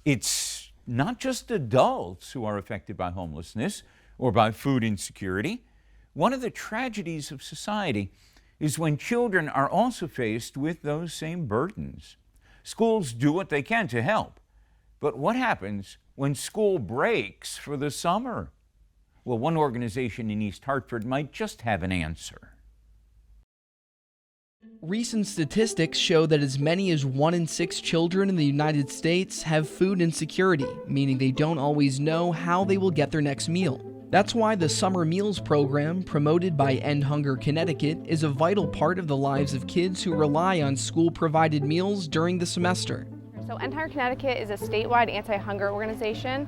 It's not just adults who are affected by homelessness or by food insecurity. One of the tragedies of society is when children are also faced with those same burdens. Schools do what they can to help, but what happens when school breaks for the summer? Well, one organization in East Hartford might just have an answer. Recent statistics show that as many as 1 in 6 children in the United States have food insecurity, meaning they don't always know how they will get their next meal. That's why the Summer Meals program, promoted by End Hunger Connecticut, is a vital part of the lives of kids who rely on school-provided meals during the semester. So End Hunger Connecticut is a statewide anti-hunger organization.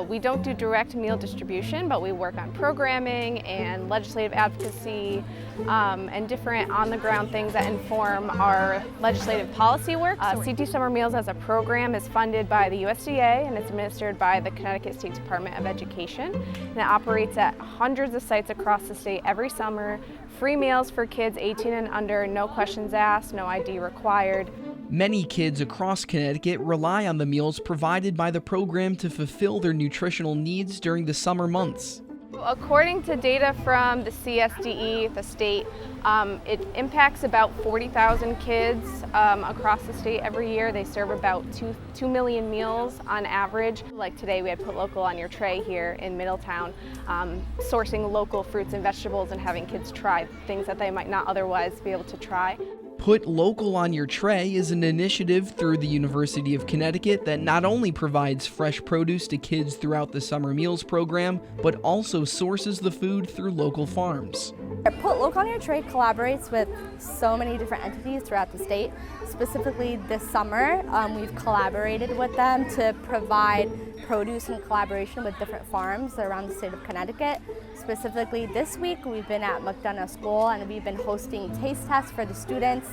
We don't do direct meal distribution, but we work on programming and legislative advocacy and different on-the-ground things that inform our legislative policy work. CT Summer Meals as a program is funded by the USDA and it's administered by the Connecticut State Department of Education. And it operates at hundreds of sites across the state every summer. Free meals for kids 18 and under, no questions asked, no ID required. Many kids across Connecticut rely on the meals provided by the program to fulfill their nutritional needs during the summer months. According to data from the CSDE, the state, it impacts about 40,000 kids across the state every year. They serve about 2 million meals on average. Like today, we had Put Local on Your Tray here in Middletown, sourcing local fruits and vegetables and having kids try things that they might not otherwise be able to try. Put Local on Your Tray is an initiative through the University of Connecticut that not only provides fresh produce to kids throughout the Summer Meals program, but also sources the food through local farms. Put Local on Your Tray collaborates with so many different entities throughout the state. Specifically this summer, we've collaborated with them to provide produce in collaboration with different farms around the state of Connecticut. Specifically this week, we've been at MacDonough School and we've been hosting taste tests for the students.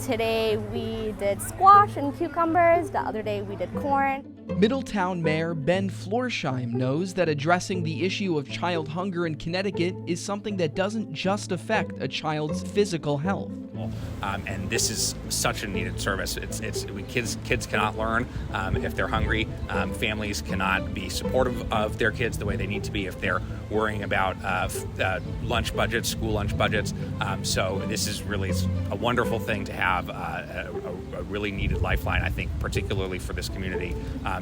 Today we did squash and cucumbers, the other day we did corn. Middletown Mayor Ben Florsheim knows that addressing the issue of child hunger in Connecticut is something that doesn't just affect a child's physical health. And this is such a needed service. Kids cannot learn if they're hungry. Families cannot be supportive of their kids the way they need to be if they're worrying about lunch budgets, school lunch budgets. So this is really a wonderful thing to have a really needed lifeline, I think, particularly for this community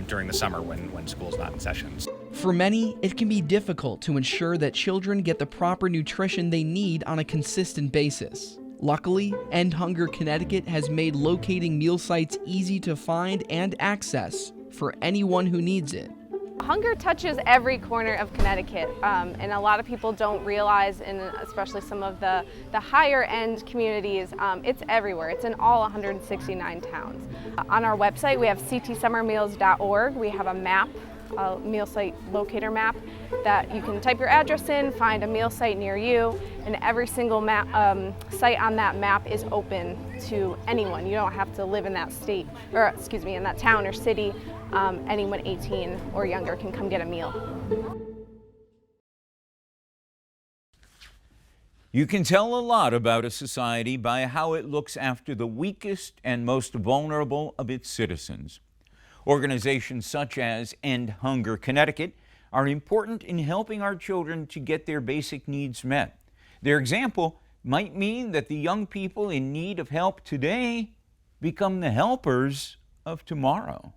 during the summer when school's not in sessions. For many, it can be difficult to ensure that children get the proper nutrition they need on a consistent basis. Luckily, End Hunger Connecticut has made locating meal sites easy to find and access for anyone who needs it. Hunger touches every corner of Connecticut, and a lot of people don't realize, and especially some of the higher end communities, it's everywhere. It's in all 169 towns. On our website, we have ctsummermeals.org. We have a map, a meal site locator map that you can type your address in, find a meal site near you, and every single site on that map is open to anyone. You don't have to live in that state, or excuse me, in that town or city. Anyone 18 or younger can come get a meal. You can tell a lot about a society by how it looks after the weakest and most vulnerable of its citizens. Organizations such as End Hunger Connecticut are important in helping our children to get their basic needs met. Their example might mean that the young people in need of help today become the helpers of tomorrow.